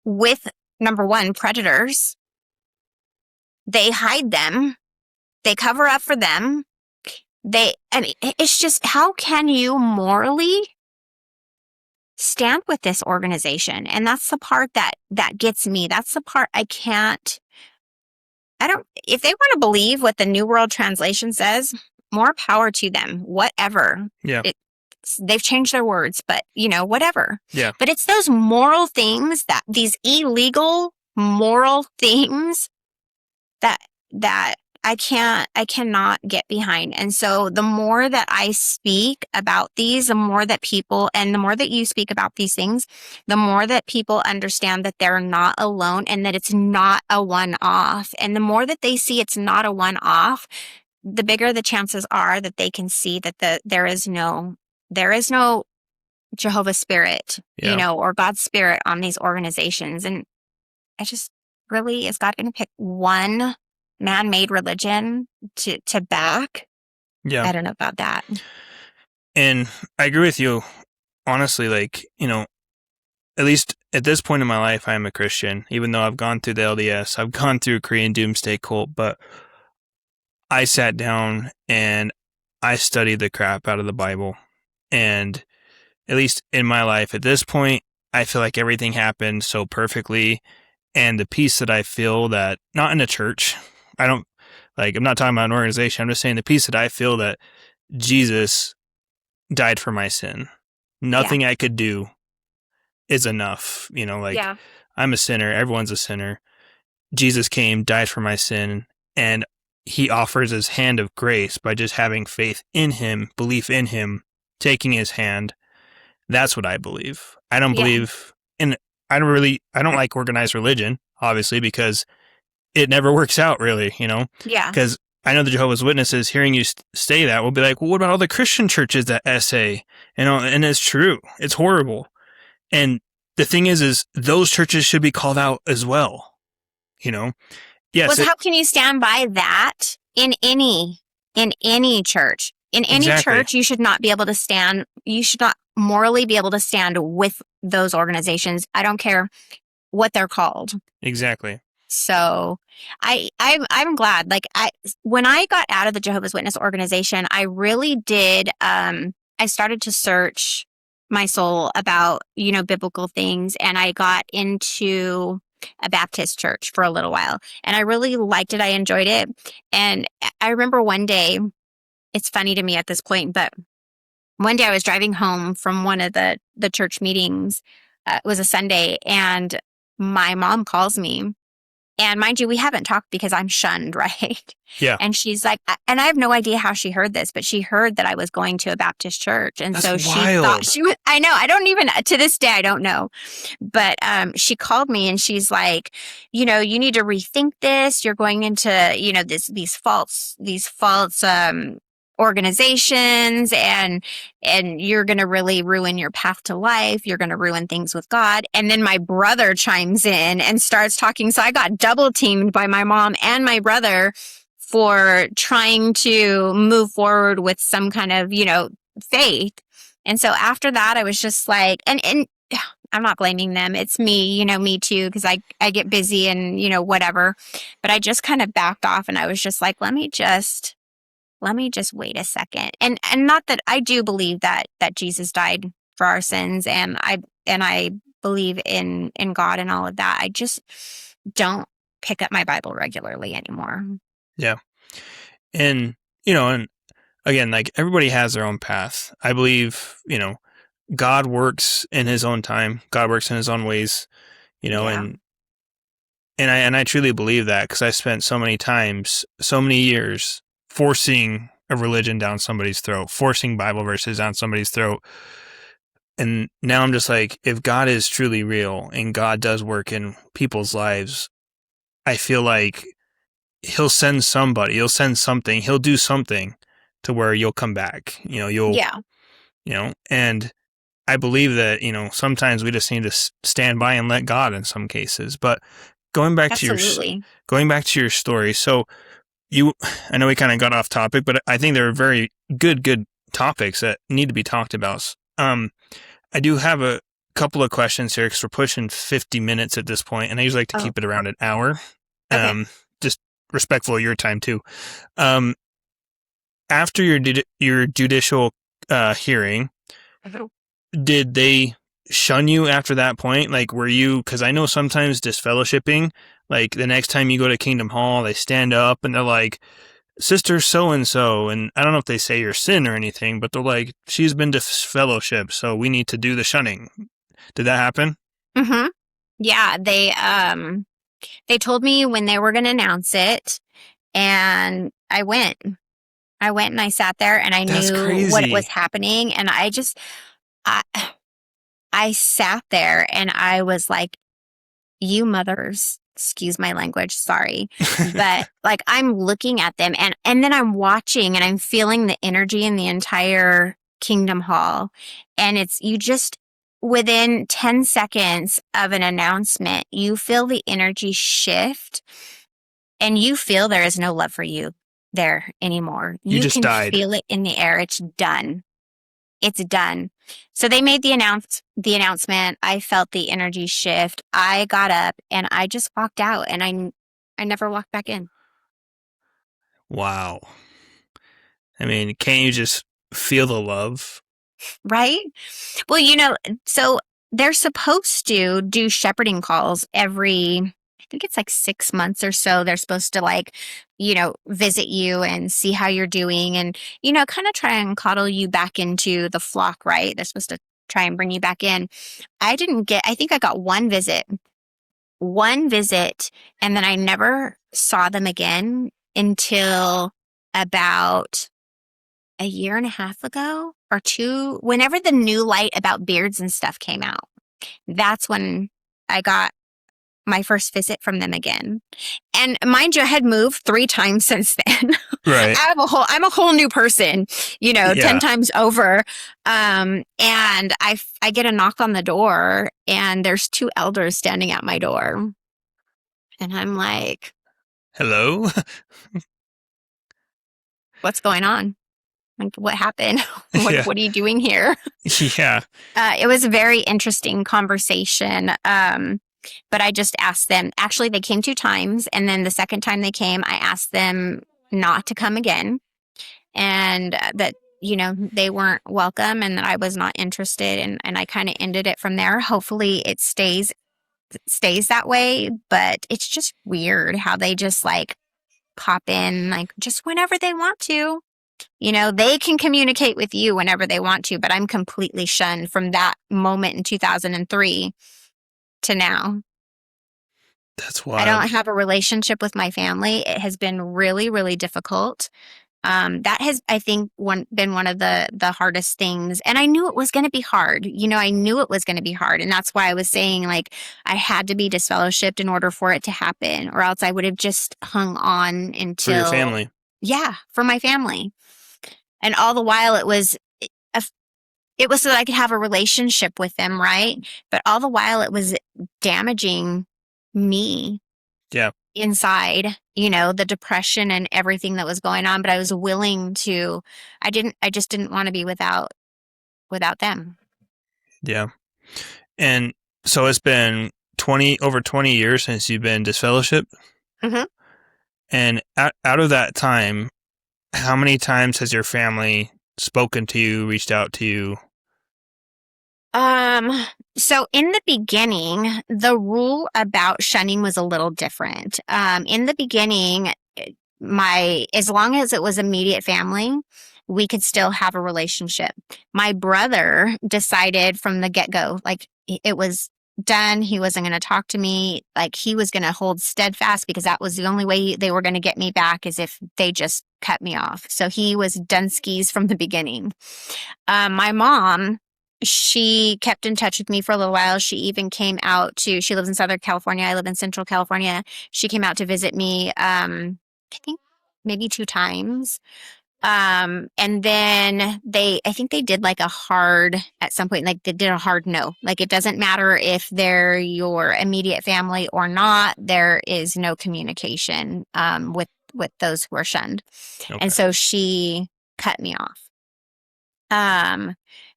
with, number one, predators? They hide them. They cover up for them. It's just, how can you morally stand with this organization? And that's the part that gets me. That's the part I can't. If they want to believe what the New World Translation says, more power to them, whatever. Yeah. They've changed their words, but whatever. Yeah. But it's those moral things, these illegal moral things that I cannot get behind. And so the more that I speak about these, the more that you speak about these things, the more that people understand that they're not alone and that it's not a one-off. And the more that they see it's not a one-off, the bigger the chances are that they can see that there is no Jehovah spirit, or God's spirit on these organizations. And is God going to pick one man-made religion to back? Yeah. I don't know about that. And I agree with you. Honestly, at least at this point in my life, I am a Christian, even though I've gone through the LDS, I've gone through Korean Doomsday Cult, but I sat down and I study the crap out of the Bible. And at least in my life at this point, I feel like everything happened so perfectly. And the peace that I feel that, not in a church, I don't, like, I'm not talking about an organization. I'm just saying the peace that I feel that Jesus died for my sin. Yeah. Nothing I could do is enough. Like, Yeah. I'm a sinner. Everyone's a sinner. Jesus came, died for my sin, and he offers his hand of grace by just having faith in him, belief in him, taking his hand. That's what I believe. I don't Yeah. believe in, I don't like organized religion, obviously, because it never works out really, Yeah. because I know the Jehovah's Witnesses hearing you say that will be like, well, what about all the Christian churches that essay? And it's true. It's horrible. And the thing is those churches should be called out as well. Yes, How can you stand by that in any church? In any exactly. church, you should not be able to stand. You should not morally be able to stand with those organizations. I don't care what they're called. Exactly. So I'm glad. Like when I got out of the Jehovah's Witness organization, I really did. I started to search my soul about, biblical things, and I got into a Baptist church for a little while, and I really liked it. I enjoyed it. And I remember one day, it's funny to me at this point, but one day I was driving home from one of the church meetings. It was a Sunday, and my mom calls me. And mind you, we haven't talked because I'm shunned, right? Yeah. And she's like, and I have no idea how she heard this, but she heard that I was going to a Baptist church. And That's so she wild. thought she was, I know, I don't even, to this day, I don't know. But she called me and she's like, you need to rethink this. You're going into, these false organizations, and you're going to really ruin your path to life. You're going to ruin things with God. And then my brother chimes in and starts talking. So I got double teamed by my mom and my brother for trying to move forward with some kind of, faith. And so after that, I was just like, and I'm not blaming them. It's me, me too, because I get busy and, whatever. But I just kind of backed off, and I was just like, let me just wait a second. And not that I do believe that Jesus died for our sins, and I believe in God and all of that. I just don't pick up my Bible regularly anymore. Yeah. And, and again, like, everybody has their own path. I believe, God works in his own time. God works in his own ways, Yeah. and I truly believe that, because I spent so many years forcing a religion down somebody's throat, forcing Bible verses down somebody's throat. And now I'm just like, if God is truly real and God does work in people's lives, I feel like he'll send somebody, he'll send something, he'll do something to where you'll come back, and I believe that, sometimes we just need to stand by and let God in some cases. But going back Absolutely. to your story. So I know we kind of got off topic, but I think there are very good topics that need to be talked about. I do have a couple of questions here, because we're pushing 50 minutes at this point, and I usually like to keep it around an hour. Okay. Just respectful of your time too. After your judicial hearing, did they shun you after that point? Like, were you, because I know sometimes disfellowshipping, like the next time you go to Kingdom Hall, they stand up and they're like, Sister so-and-so, and I don't know if they say your sin or anything, but they're like, she's been disfellowshipped, so we need to do the shunning. Did that happen? Mm-hmm. Yeah, they told me when they were going to announce it, and I went and I sat there, and I That's knew crazy. what was happening, and I sat there and I was like, you mothers, excuse my language, sorry. But like, I'm looking at them, and then I'm watching, and I'm feeling the energy in the entire Kingdom Hall. And you just, within 10 seconds of an announcement, you feel the energy shift, and you feel there is no love for you there anymore. You just can died. feel it in the air. It's done. It's done. So they made the announcement. I felt the energy shift. I got up and I just walked out, and I never walked back in. Wow. I mean, can't you just feel the love? Right? Well, so they're supposed to do shepherding calls I think it's like 6 months or so. They're supposed to visit you and see how you're doing and, kind of try and coddle you back into the flock, right? They're supposed to try and bring you back in. I think I got one visit, and then I never saw them again until about a year and a half ago or two, whenever the new light about beards and stuff came out. That's when I got my first visit from them again. And mind you, I had moved 3 times since then. Right. I'm a whole new person, 10 times over. And I get a knock on the door and there's 2 elders standing at my door. And I'm like, hello? what's going on? Like, what happened? What are you doing here? Yeah. It was a very interesting conversation. But I just asked them, actually, they came 2 times. And then the second time they came, I asked them not to come again. And that, they weren't welcome and that I was not interested. And I kind of ended it from there. Hopefully it stays that way. But it's just weird how they just pop in just whenever they want to. They can communicate with you whenever they want to, but I'm completely shunned from that moment in 2003 to now. That's wild. I don't have a relationship with my family. It has been really, really difficult. That has, I think, been one of the hardest things. And I knew it was going to be hard. I knew it was going to be hard. And that's why I was saying, I had to be disfellowshipped in order for it to happen, or else I would have just hung on until... For your family. Yeah, for my family. And all the while it was so that I could have a relationship with them, right? But all the while it was damaging me. Yeah. Inside, the depression and everything that was going on. But I was willing to, I just didn't want to be without them. Yeah. And so it's been over 20 years since you've been disfellowshipped. Mm-hmm. And out of that time, how many times has your family spoken to you, reached out to you? So in the beginning, the rule about shunning was a little different. In the beginning, as long as it was immediate family, we could still have a relationship. My brother decided from the get-go, it was done. He wasn't going to talk to me. He was going to hold steadfast because that was the only way they were going to get me back, is if they just cut me off. So he was done skis from the beginning. My mom, she kept in touch with me for a little while. She even came out she lives in Southern California. I live in Central California. She came out to visit me, I think maybe 2 times. And then I think they did at some point, they did a hard no. It doesn't matter if they're your immediate family or not. There is no communication, with those who are shunned. Okay. And so she cut me off.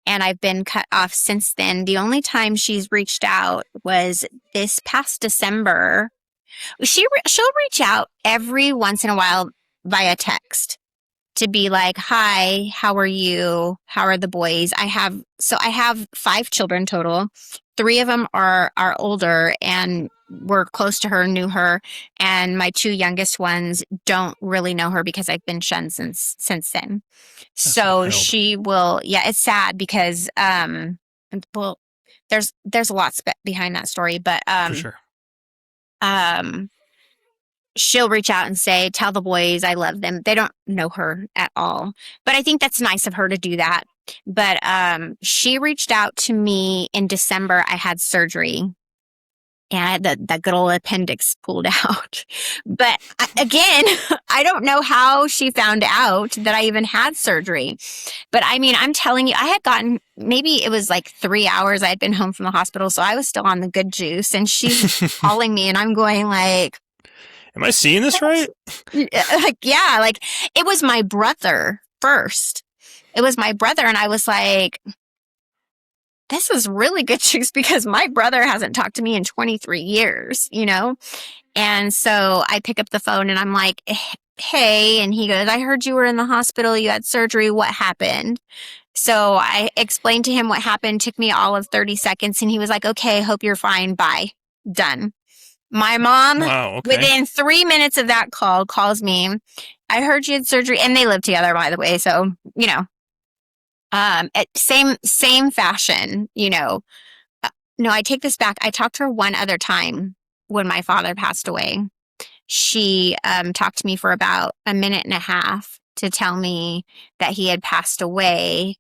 And I've been cut off since then. The only time she's reached out was this past December. She'll reach out every once in a while via text to be like, hi, how are you? How are the boys? I have 5 children total. 3 of them are older and were close to her, knew her. And my 2 youngest ones don't really know her because I've been shunned since then. That's so wild. She will, it's sad because, there's a lot behind that story, but, for sure. She'll reach out and say, tell the boys I love them. They don't know her at all. But I think that's nice of her to do that. But she reached out to me in December. I had surgery. And I had that good old appendix pulled out. But again, I don't know how she found out that I even had surgery. But I mean, I'm telling you, I had gotten, maybe it was 3 hours I had been home from the hospital. So I was still on the good juice. And she's calling me and I'm going am I seeing this right? It was my brother first. It was my brother. And I was like, this is really good juice because my brother hasn't talked to me in 23 years, And so I pick up the phone and I'm like, hey, and he goes, I heard you were in the hospital. You had surgery. What happened? So I explained to him what happened. Took me all of 30 seconds. And he was like, okay, hope you're fine. Bye. Done. My mom, Wow, okay. within 3 minutes of that call, calls me. I heard you had surgery. And they live together, by the way. So, you know, same fashion, you know. No, I take this back. I talked to her one other time when my father passed away. She talked to me for about a minute and a half to tell me that he had passed away.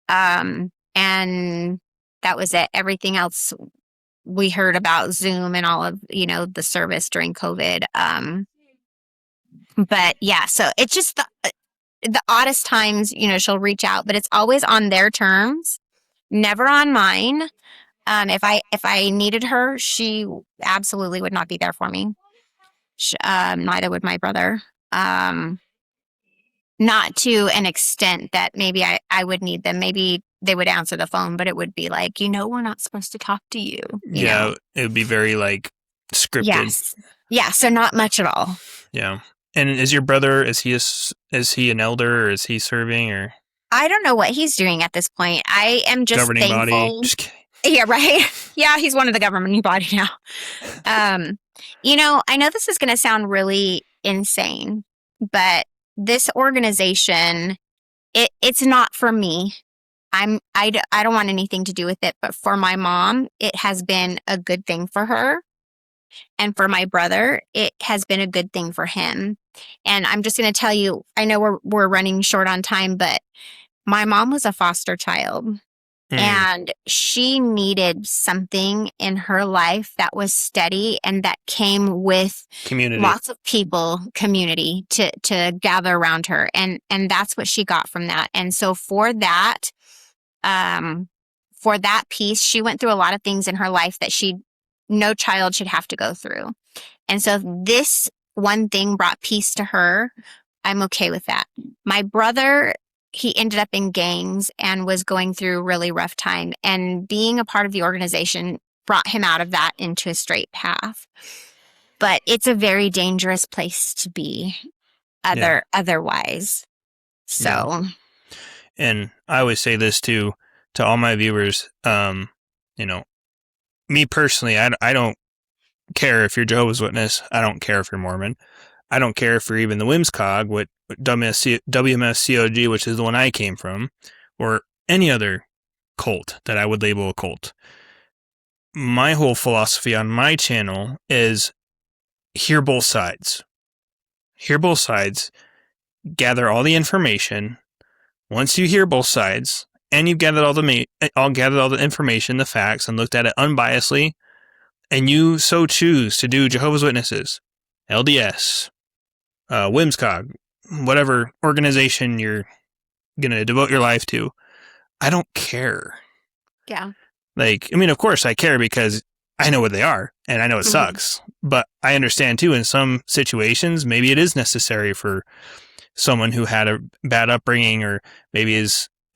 And that was it. Everything else we heard about Zoom and all of, you know, the service during COVID. But yeah, so it's just the oddest times, you know, she'll reach out, but it's always on their terms, never on mine. If I needed her, she absolutely would not be there for me. Neither would my brother. Not to an extent that maybe I would need them. Maybe they would answer the phone, but it would be like, you know, we're not supposed to talk to you. You know? It would be very like scripted. Yes. Yeah. So not much at all. Yeah. And is your brother, is he an elder, or is he serving, or? I don't know what he's doing at this point. I am just governing thankful. Body. Just kidding. Yeah, right. Yeah, he's one of the governing body now. You know, I know this is going to sound really insane, but this organization, it's not for me. I don't want anything to do with it, but for my mom, it has been a good thing for her. And for my brother, it has been a good thing for him. And I'm just going to tell you, I know we're running short on time, but my mom was a foster child. And she needed something in her life that was steady and that came with community. Lots of people, community to gather around her. And that's what she got from that. And so for that piece, she went through a lot of things in her life that no child should have to go through. And so if this one thing brought peace to her, I'm okay with that. My brother, he ended up in gangs and was going through a really rough time. And being a part of the organization brought him out of that into a straight path. But it's a very dangerous place to be otherwise. So. Yeah. And I always say this to all my viewers, you know, me personally, I don't care if you're Jehovah's Witness. I don't care if you're Mormon. I don't care if you're even the WMSCOG, WMSCOG, which is the one I came from, or any other cult that I would label a cult. My whole philosophy on my channel is hear both sides. Hear both sides, gather all the information. Once you hear both sides, and you've gathered all the information, the facts, and looked at it unbiasedly, and you so choose to do Jehovah's Witnesses, LDS, WMSCOG, whatever organization you're going to devote your life to, I don't care. Yeah. Like, I mean, of course I care because I know what they are and I know it sucks, but I understand too, in some situations, maybe it is necessary for someone who had a bad upbringing or maybe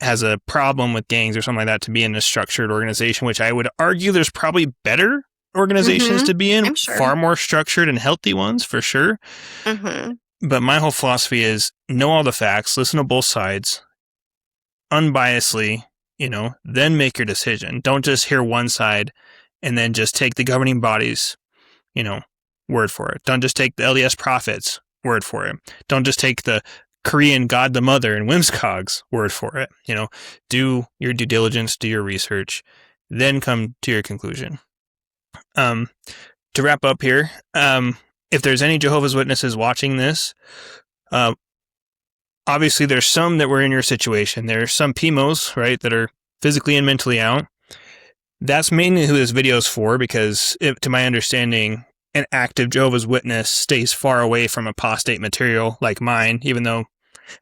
has a problem with gangs or something like that to be in a structured organization, which I would argue there's probably better organizations to be in, far more structured and healthy ones for sure. But my whole philosophy is know all the facts, listen to both sides, unbiasedly, you know, then make your decision. Don't just hear one side and then just take the governing body's, you know, word for it. Don't just take the LDS prophets' word for it. Don't just take the Korean God the Mother and WMSCOG's word for it. You know, do your due diligence, do your research, then come to your conclusion. To wrap up here, if there's any Jehovah's Witnesses watching this, obviously there's some that were in your situation. There's some PMOs, right, that are physically and mentally out. That's mainly who this video is for, because to my understanding, an active Jehovah's Witness stays far away from apostate material like mine, even though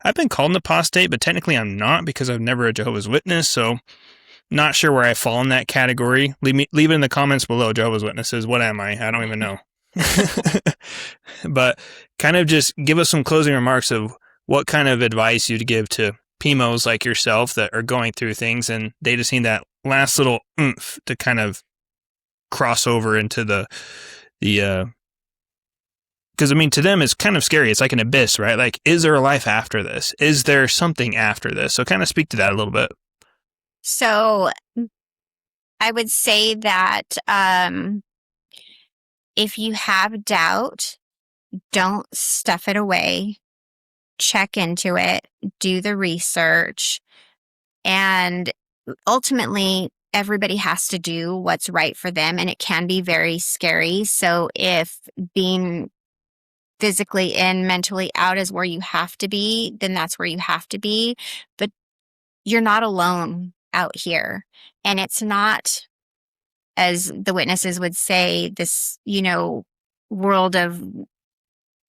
I've been called an apostate, but technically I'm not because I'm never a Jehovah's Witness, so not sure where I fall in that category. Leave it in the comments below, Jehovah's Witnesses. What am I? I don't even know. But kind of just give us some closing remarks of what kind of advice you'd give to PMOs like yourself that are going through things and they just need that last little oomph to kind of cross over into the Because, I mean, to them, it's kind of scary. It's like an abyss, right? Like, is there a life after this? Is there something after this? So kind of speak to that a little bit. So I would say that if you have doubt, don't stuff it away. Check into it, do the research, and ultimately, everybody has to do what's right for them, and it can be very scary. So if being physically in, mentally out is where you have to be, then that's where you have to be. But you're not alone out here. And it's not, as the witnesses would say, this, world of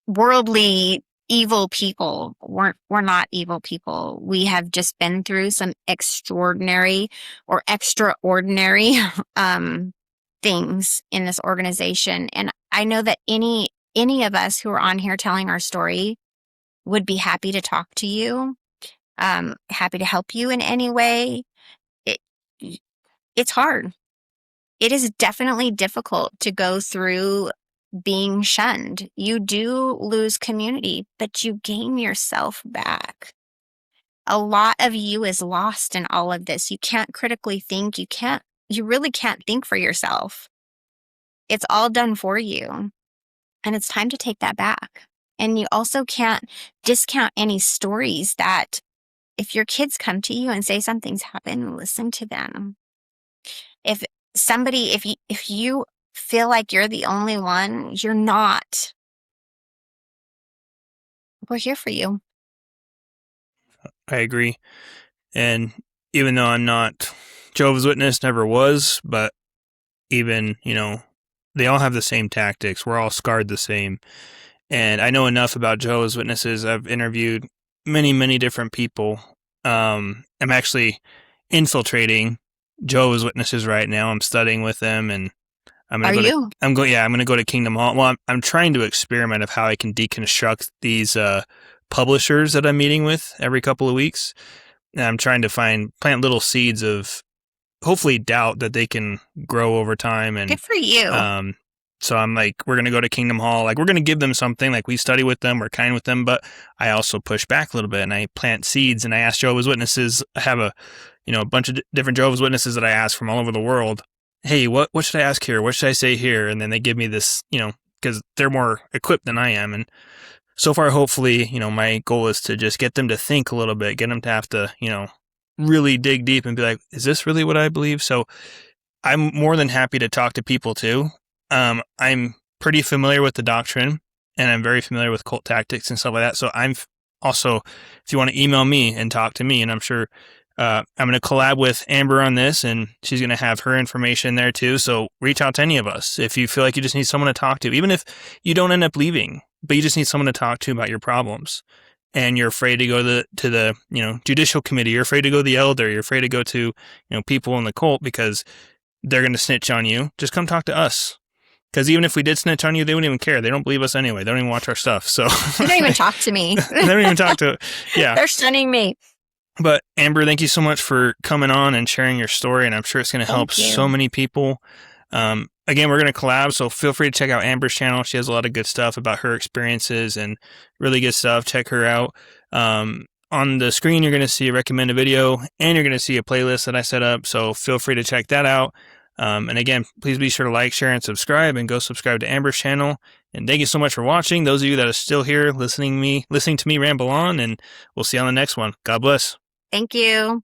worldly evil people. We're not evil people. We have just been through some extraordinary or extraordinary things in this organization. And I know that any of us who are on here telling our story would be happy to talk to you, happy to help you in any way. It's hard. It is definitely difficult to go through being shunned. You do lose community, but you gain yourself back. A lot of you is lost in all of this. You can't critically think. You really can't think for yourself. It's all done for you. And it's time to take that back. And you also can't discount any stories that if your kids come to you and say something's happened, listen to them. If you feel like you're the only one, you're not. We're here for you. I agree. And even though I'm not Jehovah's Witness, never was, but even, they all have the same tactics. We're all scarred the same. And I know enough about Jehovah's Witnesses. I've interviewed many, many different people. I'm actually infiltrating Jehovah's Witnesses right now. I'm studying with them, and I'm going to go to Kingdom Hall. Well, I'm trying to experiment of how I can deconstruct these publishers that I'm meeting with every couple of weeks. And I'm trying to plant little seeds of hopefully doubt that they can grow over time. And good for you. So I'm like, we're going to go to Kingdom Hall. Like, we're going to give them something. Like, we study with them. We're kind with them. But I also push back a little bit, and I plant seeds. And I ask Jehovah's Witnesses. I have a bunch of different Jehovah's Witnesses that I ask from all over the world. Hey, what should I ask here? What should I say here? And then they give me this, because they're more equipped than I am. And so far, hopefully, my goal is to just get them to think a little bit, get them to have to, really dig deep and be like, is this really what I believe? So I'm more than happy to talk to people too. I'm pretty familiar with the doctrine, and I'm very familiar with cult tactics and stuff like that. So I'm also, if you want to email me and talk to me, and I'm sure I'm going to collab with Amber on this, and she's going to have her information there too. So reach out to any of us if you feel like you just need someone to talk to, even if you don't end up leaving, but you just need someone to talk to about your problems. And you're afraid to go to the judicial committee. You're afraid to go to the elder. You're afraid to go to people in the cult because they're going to snitch on you. Just come talk to us. Because even if we did snitch on you, they wouldn't even care. They don't believe us anyway. They don't even watch our stuff. So they don't even talk to me. They don't even talk to. Yeah, they're shunning me. But Amber, thank you so much for coming on and sharing your story. And I'm sure it's going to help so many people. Again, we're going to collab, so feel free to check out Amber's channel. She has a lot of good stuff about her experiences and really good stuff. Check her out. On the screen, you're going to see a recommended video, and you're going to see a playlist that I set up, so feel free to check that out. And again, please be sure to like, share, and subscribe, and go subscribe to Amber's channel. And thank you so much for watching. Those of you that are still here listening to me ramble on, and we'll see you on the next one. God bless. Thank you.